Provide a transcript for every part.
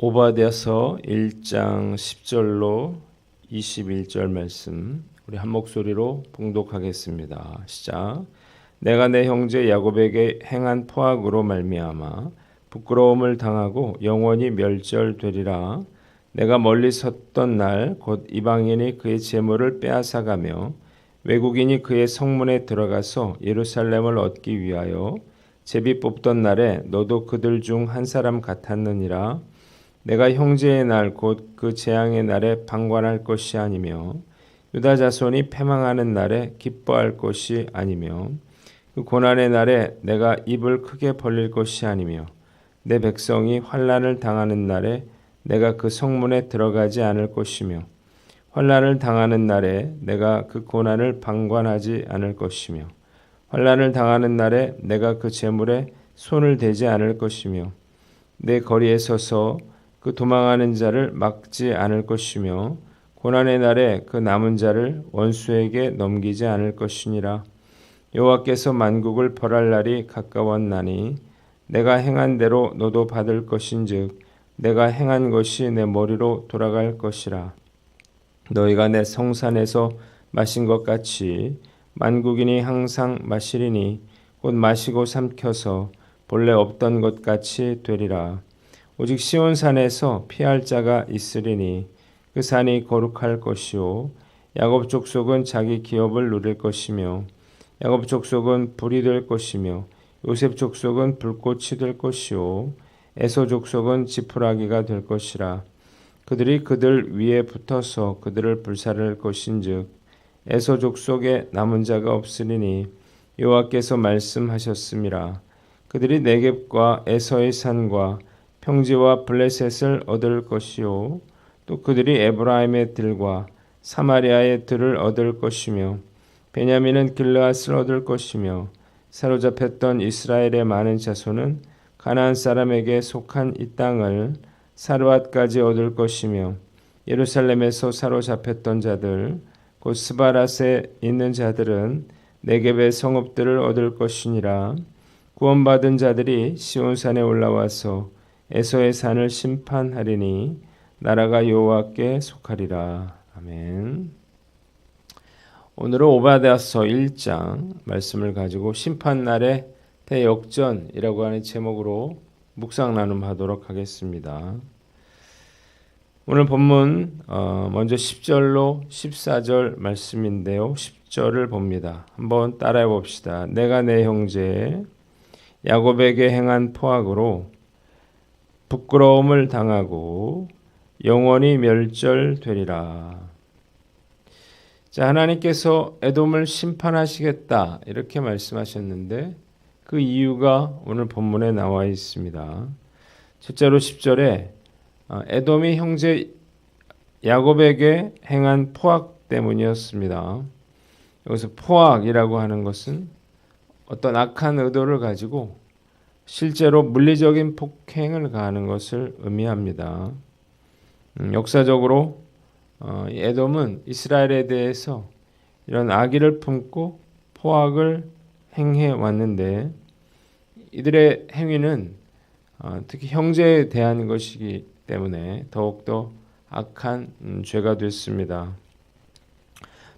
오바댜서 1장 10절로 21절 말씀 우리 한 목소리로 봉독하겠습니다. 시작. 내가 내 형제 야곱에게 행한 포악으로 말미암아 부끄러움을 당하고 영원히 멸절되리라. 내가 멀리 섰던 날 곧 이방인이 그의 재물을 빼앗아가며 외국인이 그의 성문에 들어가서 예루살렘을 얻기 위하여 제비 뽑던 날에 너도 그들 중 한 사람 같았느니라. 내가 형제의 날 곧 그 재앙의 날에 방관할 것이 아니며 유다 자손이 패망하는 날에 기뻐할 것이 아니며 그 고난의 날에 내가 입을 크게 벌릴 것이 아니며 내 백성이 환난을 당하는 날에 내가 그 성문에 들어가지 않을 것이며 환난을 당하는 날에 내가 그 고난을 방관하지 않을 것이며 환난을 당하는 날에 내가 그 재물에 손을 대지 않을 것이며 내 거리에 서서 그 도망하는 자를 막지 않을 것이며 고난의 날에 그 남은 자를 원수에게 넘기지 않을 것이니라. 여호와께서 만국을 벌할 날이 가까웠나니 내가 행한 대로 너도 받을 것인즉 내가 행한 것이 내 머리로 돌아갈 것이라. 너희가 내 성산에서 마신 것 같이 만국인이 항상 마시리니 곧 마시고 삼켜서 본래 없던 것 같이 되리라. 오직 시온산에서 피할 자가 있으리니 그 산이 거룩할 것이요 야곱 족속은 자기 기업을 누릴 것이며 야곱 족속은 불이 될 것이며 요셉 족속은 불꽃이 될 것이요 에서 족속은 지푸라기가 될 것이라. 그들이 그들 위에 붙어서 그들을 불살할 것인즉 에서 족속에 남은 자가 없으리니 여호와께서 말씀하셨음이라. 그들이 네겝과 에서의 산과 평지와 블레셋을 얻을 것이요 또 그들이 에브라임의 들과 사마리아의 들을 얻을 것이며 베냐민은 길르앗을 얻을 것이며 사로잡혔던 이스라엘의 많은 자손은 가나안 사람에게 속한 이 땅을 사르밧까지 얻을 것이며 예루살렘에서 사로잡혔던 자들 곧 스바랏에 있는 자들은 네겝의 성읍들을 얻을 것이니라. 구원받은 자들이 시온산에 올라와서 에서의 산을 심판하리니 나라가 여호와께 속하리라. 아멘. 오늘은 오바댜서 1장 말씀을 가지고 심판날의 대역전이라고 하는 제목으로 묵상 나눔하도록 하겠습니다. 오늘 본문 먼저 10절로 14절 말씀인데요. 10절을 봅니다. 한번 따라해 봅시다. 내가 내 형제 야곱에게 행한 포악으로 부끄러움을 당하고 영원히 멸절되리라. 자, 하나님께서 에돔을 심판하시겠다 이렇게 말씀하셨는데 그 이유가 오늘 본문에 나와 있습니다. 첫째로 10절에 에돔이 형제 야곱에게 행한 포악 때문이었습니다. 여기서 포악이라고 하는 것은 어떤 악한 의도를 가지고 실제로 물리적인 폭행을 가하는 것을 의미합니다. 역사적으로 에돔은 이스라엘에 대해서 이런 악의를 품고 포악을 행해 왔는데 이들의 행위는 특히 형제에 대한 것이기 때문에 더욱더 악한 죄가 됐습니다.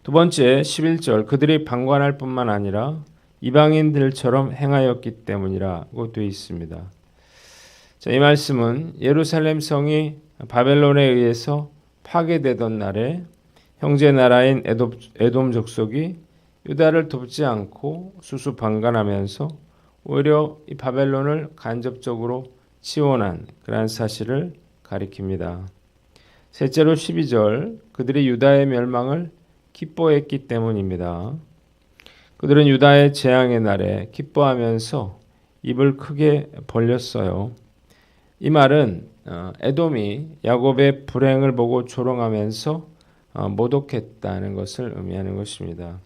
두 번째 11절 그들이 방관할 뿐만 아니라 이방인들처럼 행하였기 때문이라고 되어 있습니다. 자, 이 말씀은 예루살렘 성이 바벨론에 의해서 파괴되던 날에 형제 나라인 에돔 족속이 유다를 돕지 않고 수수방관하면서 오히려 이 바벨론을 간접적으로 지원한 그러한 사실을 가리킵니다. 셋째로 12절 그들이 유다의 멸망을 기뻐했기 때문입니다. 그들은 유다의 재앙의 날에 기뻐하면서 입을 크게 벌렸어요. 이 말은 에돔이 야곱의 불행을 보고 조롱하면서 모독했다는 것을 의미하는 것입니다.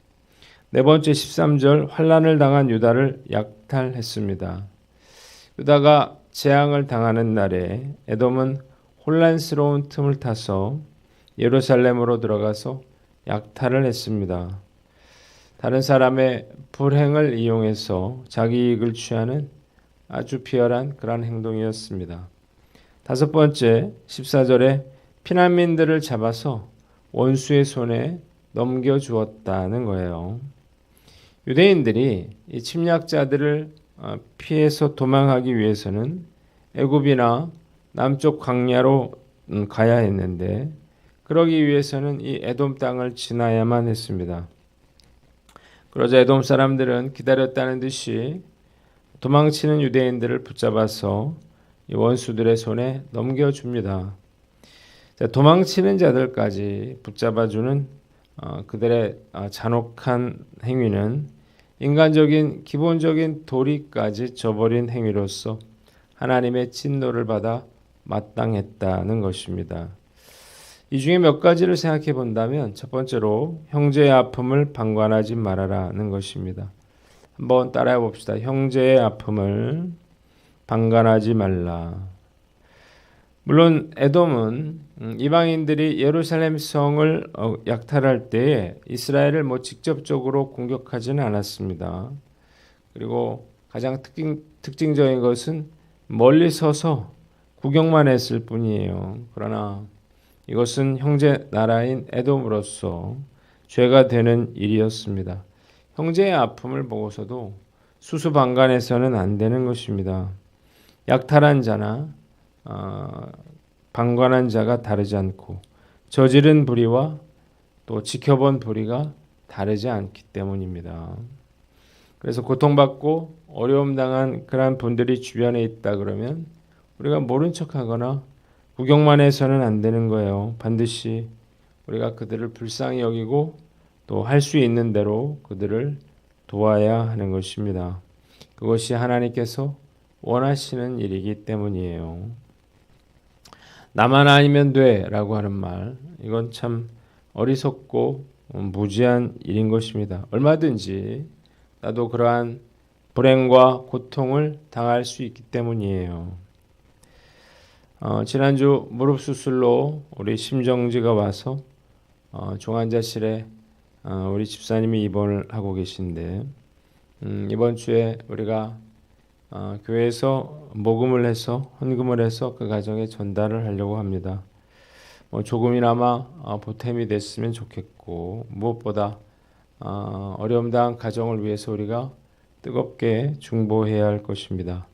네 번째 13절 환난을 당한 유다를 약탈했습니다. 유다가 재앙을 당하는 날에 에돔은 혼란스러운 틈을 타서 예루살렘으로 들어가서 약탈을 했습니다. 다른 사람의 불행을 이용해서 자기 이익을 취하는 아주 비열한 그러한 행동이었습니다. 다섯 번째 14절에 피난민들을 잡아서 원수의 손에 넘겨주었다는 거예요. 유대인들이 이 침략자들을 피해서 도망하기 위해서는 애굽이나 남쪽 광야로 가야 했는데 그러기 위해서는 이 에돔 땅을 지나야만 했습니다. 그러자 에돔 사람들은 기다렸다는 듯이 도망치는 유대인들을 붙잡아서 이 원수들의 손에 넘겨줍니다. 자, 도망치는 자들까지 붙잡아주는 그들의 잔혹한 행위는 인간적인 기본적인 도리까지 저버린 행위로서 하나님의 진노를 받아 마땅했다는 것입니다. 이 중에 몇 가지를 생각해 본다면 첫 번째로 형제의 아픔을 방관하지 말아라는 것입니다. 한번 따라해 봅시다. 형제의 아픔을 방관하지 말라. 물론 에돔은 이방인들이 예루살렘 성을 약탈할 때에 이스라엘을 직접적으로 공격하지는 않았습니다. 그리고 가장 특징적인 것은 멀리 서서 구경만 했을 뿐이에요. 그러나 이것은 형제 나라인 에돔으로서 죄가 되는 일이었습니다. 형제의 아픔을 보고서도 수수방관해서는 안 되는 것입니다. 약탈한 자나 방관한 자가 다르지 않고 저지른 불의와 또 지켜본 불의가 다르지 않기 때문입니다. 그래서 고통받고 어려움 당한 그러한 분들이 주변에 있다 그러면 우리가 모른 척하거나 구경만 해서는 안 되는 거예요. 반드시 우리가 그들을 불쌍히 여기고 또 할 수 있는 대로 그들을 도와야 하는 것입니다. 그것이 하나님께서 원하시는 일이기 때문이에요. 나만 아니면 돼라고 하는 말, 이건 참 어리석고 무지한 일인 것입니다. 얼마든지 나도 그러한 불행과 고통을 당할 수 있기 때문이에요. 지난주 무릎 수술로 우리 심정지가 와서 중환자실에 우리 집사님이 입원을 하고 계신데 이번 주에 우리가 교회에서 모금을 해서 헌금을 해서 그 가정에 전달을 하려고 합니다. 조금이나마 보탬이 됐으면 좋겠고 무엇보다 어려움 당한 가정을 위해서 우리가 뜨겁게 중보해야 할 것입니다.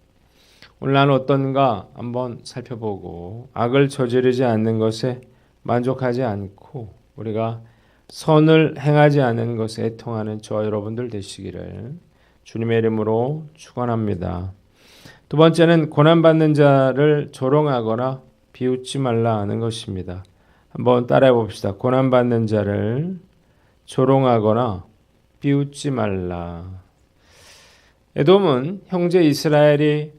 오늘 나는 어떤가 한번 살펴보고 악을 저지르지 않는 것에 만족하지 않고 우리가 선을 행하지 않는 것에 애통하는 저와 여러분들 되시기를 주님의 이름으로 축원합니다. 두 번째는 고난받는 자를 조롱하거나 비웃지 말라 하는 것입니다. 한번 따라해 봅시다. 고난받는 자를 조롱하거나 비웃지 말라. 에돔은 형제 이스라엘이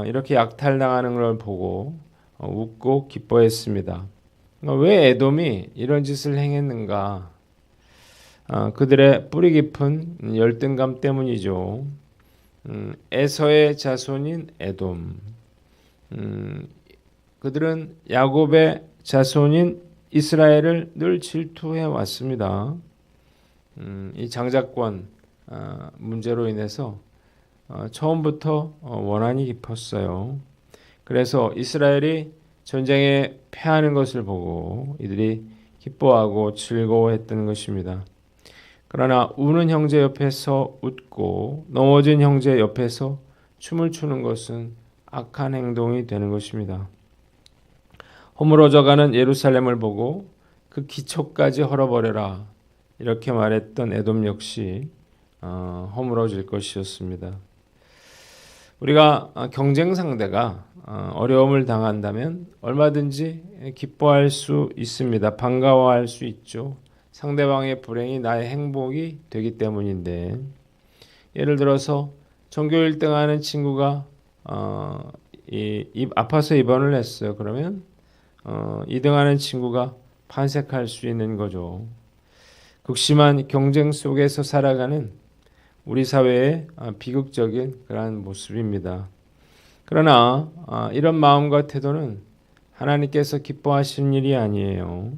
이렇게 약탈당하는 걸 보고 웃고 기뻐했습니다. 왜 에돔이 이런 짓을 행했는가? 그들의 뿌리 깊은 열등감 때문이죠. 에서의 자손인 에돔. 그들은 야곱의 자손인 이스라엘을 늘 질투해 왔습니다. 이 장자권 문제로 인해서 처음부터 원한이 깊었어요. 그래서 이스라엘이 전쟁에 패하는 것을 보고 이들이 기뻐하고 즐거워했던 것입니다. 그러나 우는 형제 옆에서 웃고 넘어진 형제 옆에서 춤을 추는 것은 악한 행동이 되는 것입니다. 허물어져가는 예루살렘을 보고 그 기초까지 헐어버려라 이렇게 말했던 에돔 역시 허물어질 것이었습니다. 우리가 경쟁 상대가 어려움을 당한다면 얼마든지 기뻐할 수 있습니다. 반가워할 수 있죠. 상대방의 불행이 나의 행복이 되기 때문인데 예를 들어서 전교 1등하는 친구가 아파서 입원을 했어요. 그러면 2등하는 친구가 반색할 수 있는 거죠. 극심한 경쟁 속에서 살아가는 우리 사회의 비극적인 그러한 모습입니다. 그러나 이런 마음과 태도는 하나님께서 기뻐하시는 일이 아니에요.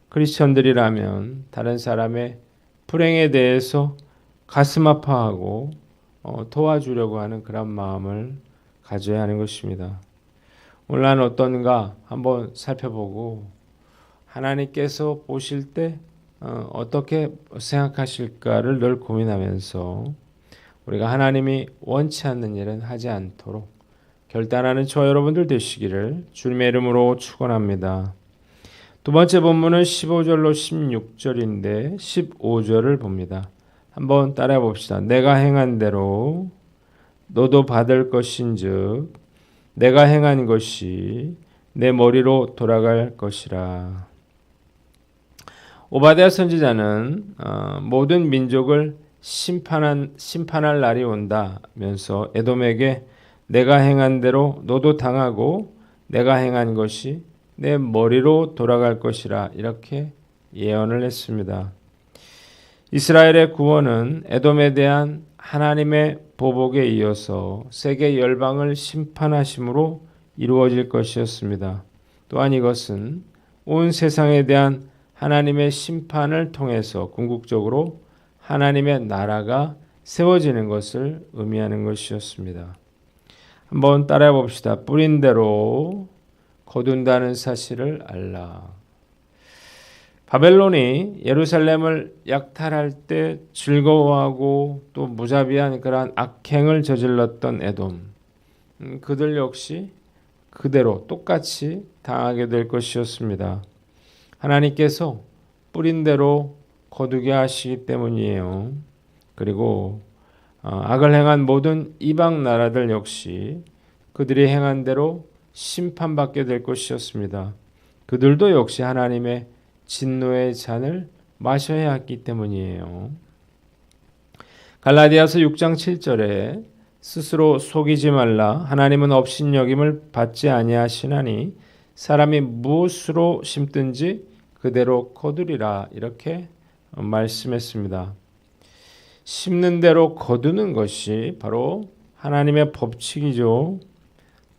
크리스천들이라면 다른 사람의 불행에 대해서 가슴 아파하고 도와주려고 하는 그런 마음을 가져야 하는 것입니다. 오늘 난 어떤가 한번 살펴보고 하나님께서 보실 때 어떻게 생각하실까를 늘 고민하면서 우리가 하나님이 원치 않는 일은 하지 않도록 결단하는 저와 여러분들 되시기를 주님의 이름으로 축원합니다. 두 번째 본문은 15절로 16절인데 15절을 봅니다. 한번 따라해 봅시다. 내가 행한 대로 너도 받을 것인즉 내가 행한 것이 내 머리로 돌아갈 것이라. 오바댜 선지자는 모든 민족을 심판할 날이 온다면서 에돔에게 내가 행한 대로 너도 당하고 내가 행한 것이 내 머리로 돌아갈 것이라 이렇게 예언을 했습니다. 이스라엘의 구원은 에돔에 대한 하나님의 보복에 이어서 세계 열방을 심판하심으로 이루어질 것이었습니다. 또한 이것은 온 세상에 대한 하나님의 심판을 통해서 궁극적으로 하나님의 나라가 세워지는 것을 의미하는 것이었습니다. 한번 따라해 봅시다. 뿌린 대로 거둔다는 사실을 알라. 바벨론이 예루살렘을 약탈할 때 즐거워하고 또 무자비한 그러한 악행을 저질렀던 에돔, 그들 역시 그대로 똑같이 당하게 될 것이었습니다. 하나님께서 뿌린 대로 거두게 하시기 때문이에요. 그리고 악을 행한 모든 이방 나라들 역시 그들이 행한 대로 심판받게 될 것이었습니다. 그들도 역시 하나님의 진노의 잔을 마셔야 했기 때문이에요. 갈라디아서 6장 7절에 스스로 속이지 말라. 하나님은 업신여김을 받지 아니하시나니 사람이 무엇으로 심든지 그대로 거두리라 이렇게 말씀했습니다. 심는 대로 거두는 것이 바로 하나님의 법칙이죠.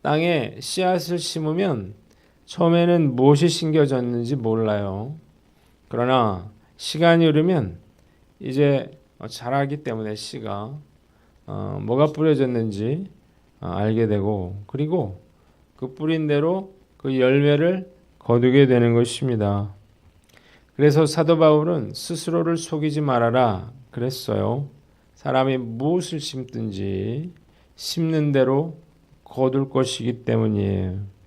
땅에 씨앗을 심으면 처음에는 무엇이 심겨졌는지 몰라요. 그러나 시간이 흐르면 이제 자라기 때문에 씨가 뭐가 뿌려졌는지 알게 되고 그리고 그 뿌린 대로 그 열매를 거두게 되는 것입니다. 그래서 사도 바울은 스스로를 속이지 말아라 그랬어요. 사람이 무엇을 심든지 심는 대로 거둘 것이기 때문이에요.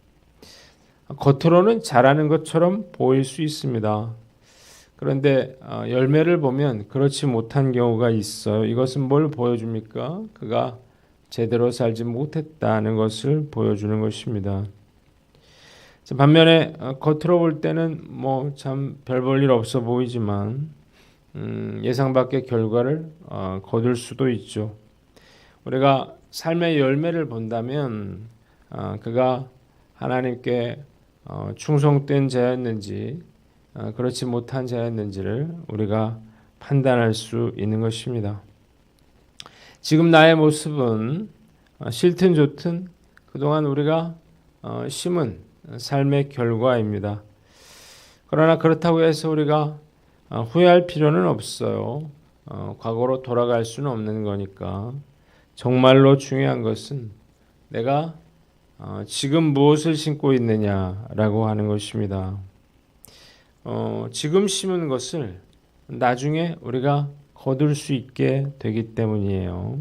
겉으로는 잘하는 것처럼 보일 수 있습니다. 그런데 열매를 보면 그렇지 못한 경우가 있어요. 이것은 뭘 보여줍니까? 그가 제대로 살지 못했다는 것을 보여주는 것입니다. 반면에 겉으로 볼 때는 뭐 참 별 볼 일 없어 보이지만 예상 밖의 결과를 거둘 수도 있죠. 우리가 삶의 열매를 본다면 그가 하나님께 충성된 자였는지 그렇지 못한 자였는지를 우리가 판단할 수 있는 것입니다. 지금 나의 모습은 싫든 좋든 그동안 우리가 심은 삶의 결과입니다. 그러나 그렇다고 해서 우리가 후회할 필요는 없어요. 과거로 돌아갈 수는 없는 거니까. 정말로 중요한 것은 내가 지금 무엇을 심고 있느냐라고 하는 것입니다. 지금 심은 것을 나중에 우리가 거둘 수 있게 되기 때문이에요.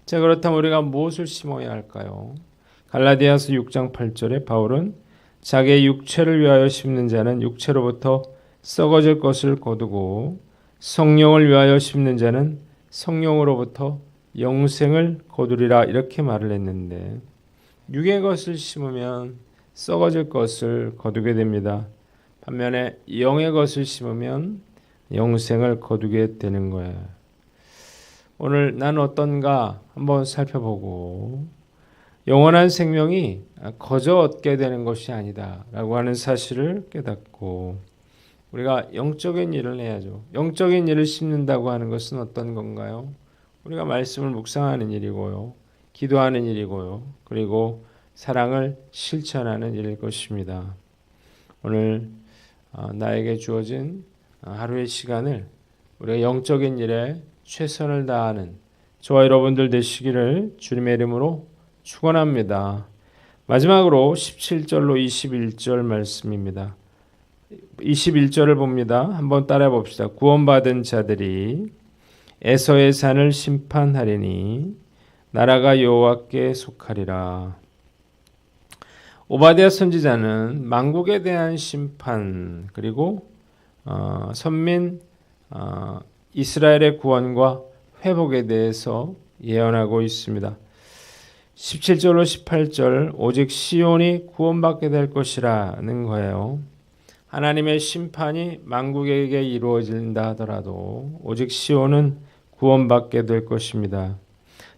자, 그렇다면 우리가 무엇을 심어야 할까요? 갈라디아서 6장 8절에 바울은 자기의 육체를 위하여 심는 자는 육체로부터 썩어질 것을 거두고 성령을 위하여 심는 자는 성령으로부터 영생을 거두리라 이렇게 말을 했는데 육의 것을 심으면 썩어질 것을 거두게 됩니다. 반면에 영의 것을 심으면 영생을 거두게 되는 거예요. 오늘 난 어떤가 한번 살펴보고 영원한 생명이 거저 얻게 되는 것이 아니다 라고 하는 사실을 깨닫고 우리가 영적인 일을 해야죠. 영적인 일을 심는다고 하는 것은 어떤 건가요? 우리가 말씀을 묵상하는 일이고요. 기도하는 일이고요. 그리고 사랑을 실천하는 일일 것입니다. 오늘 나에게 주어진 하루의 시간을 우리가 영적인 일에 최선을 다하는 저와 여러분들 되시기를 주님의 이름으로 축원합니다. 마지막으로 17절로 21절 말씀입니다. 21절을 봅니다. 한번 따라해 봅시다. 구원받은 자들이 에서의 산을 심판하리니 나라가 여호와께 속하리라. 오바댜 선지자는 만국에 대한 심판 그리고 선민 이스라엘의 구원과 회복에 대해서 예언하고 있습니다. 17절로 18절 오직 시온이 구원받게 될 것이라는 거예요. 하나님의 심판이 만국에게 이루어진다 하더라도 오직 시온은 구원받게 될 것입니다.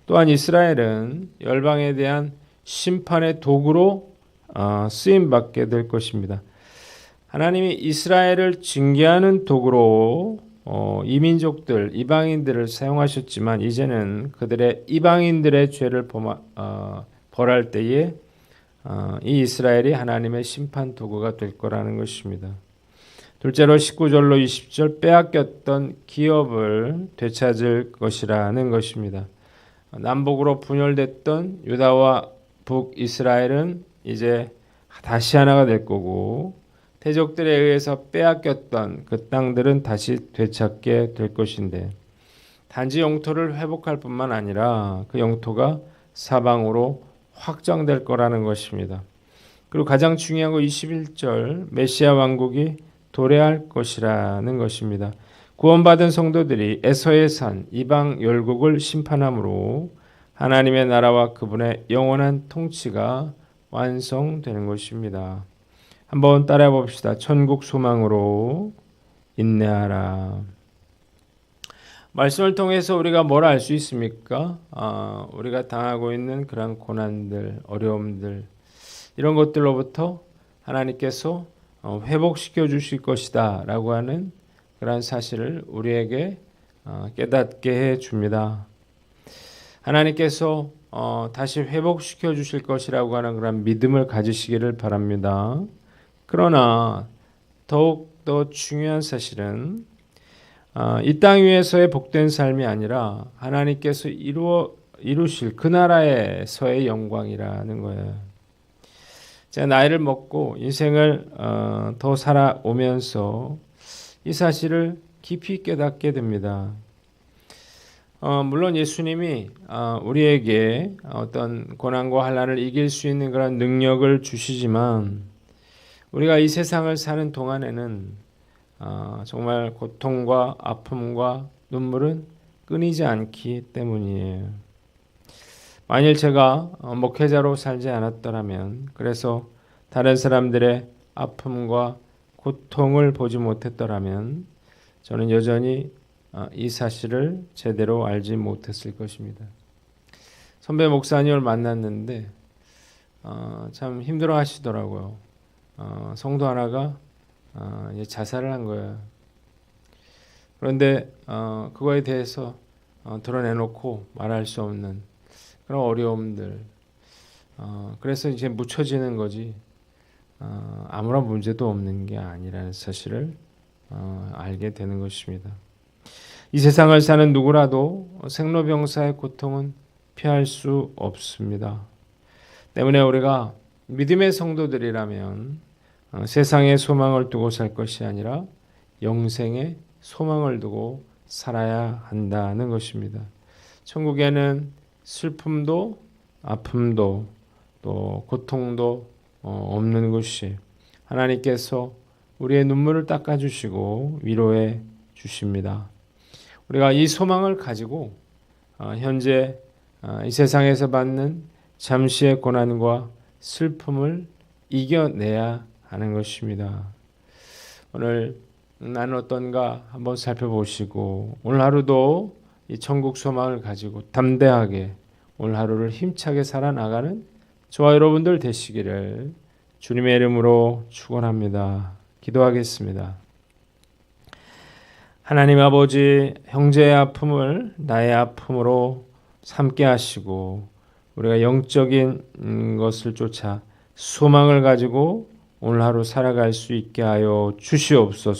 또한 이스라엘은 열방에 대한 심판의 도구로 쓰임받게 될 것입니다. 하나님이 이스라엘을 징계하는 도구로 이민족들, 이방인들을 사용하셨지만 이제는 그들의 이방인들의 죄를 벌할 때에 이 이스라엘이 하나님의 심판 도구가 될 거라는 것입니다. 둘째로 19절로 20절 빼앗겼던 기업을 되찾을 것이라는 것입니다. 남북으로 분열됐던 유다와 북이스라엘은 이제 다시 하나가 될 거고 대적들에 의해서 빼앗겼던 그 땅들은 다시 되찾게 될 것인데 단지 영토를 회복할 뿐만 아니라 그 영토가 사방으로 확장될 거라는 것입니다. 그리고 가장 중요한 거 21절 메시아 왕국이 도래할 것이라는 것입니다. 구원받은 성도들이 에서의 산 이방 열국을 심판함으로 하나님의 나라와 그분의 영원한 통치가 완성되는 것입니다. 한번 따라해 봅시다. 천국 소망으로 인내하라. 말씀을 통해서 우리가 뭘 알 수 있습니까? 우리가 당하고 있는 그런 고난들, 어려움들 이런 것들로부터 하나님께서 회복시켜 주실 것이다 라고 하는 그런 사실을 우리에게 깨닫게 해 줍니다. 하나님께서 다시 회복시켜 주실 것이라고 하는 그런 믿음을 가지시기를 바랍니다. 그러나 더욱 더 중요한 사실은 이 땅 위에서의 복된 삶이 아니라 하나님께서 이루실 그 나라에서의 영광이라는 거예요. 제가 나이를 먹고 인생을 더 살아오면서 이 사실을 깊이 깨닫게 됩니다. 물론 예수님이 우리에게 어떤 고난과 환난을 이길 수 있는 그런 능력을 주시지만 우리가 이 세상을 사는 동안에는 정말 고통과 아픔과 눈물은 끊이지 않기 때문이에요. 만일 제가 목회자로 살지 않았더라면 그래서 다른 사람들의 아픔과 고통을 보지 못했더라면 저는 여전히 이 사실을 제대로 알지 못했을 것입니다. 선배 목사님을 만났는데 참 힘들어 하시더라고요. 성도 하나가 자살을 한 거예요. 그런데 그거에 대해서 드러내놓고 말할 수 없는 그런 어려움들. 그래서 이제 묻혀지는 거지 아무런 문제도 없는 게 아니라는 사실을 알게 되는 것입니다. 이 세상을 사는 누구라도 생로병사의 고통은 피할 수 없습니다. 때문에 우리가 믿음의 성도들이라면 세상에 소망을 두고 살 것이 아니라 영생에 소망을 두고 살아야 한다는 것입니다. 천국에는 슬픔도 아픔도 또 고통도 없는 곳이 하나님께서 우리의 눈물을 닦아주시고 위로해 주십니다. 우리가 이 소망을 가지고 현재 이 세상에서 받는 잠시의 고난과 슬픔을 이겨내야 하는 것입니다. 오늘 나는 어떤가 한번 살펴보시고 오늘 하루도 이 천국 소망을 가지고 담대하게 오늘 하루를 힘차게 살아나가는 저와 여러분들 되시기를 주님의 이름으로 축원합니다. 기도하겠습니다. 하나님 아버지, 형제의 아픔을 나의 아픔으로 삼게 하시고 우리가 영적인 것을 쫓아 소망을 가지고 오늘 하루 살아갈 수 있게 하여 주시옵소서.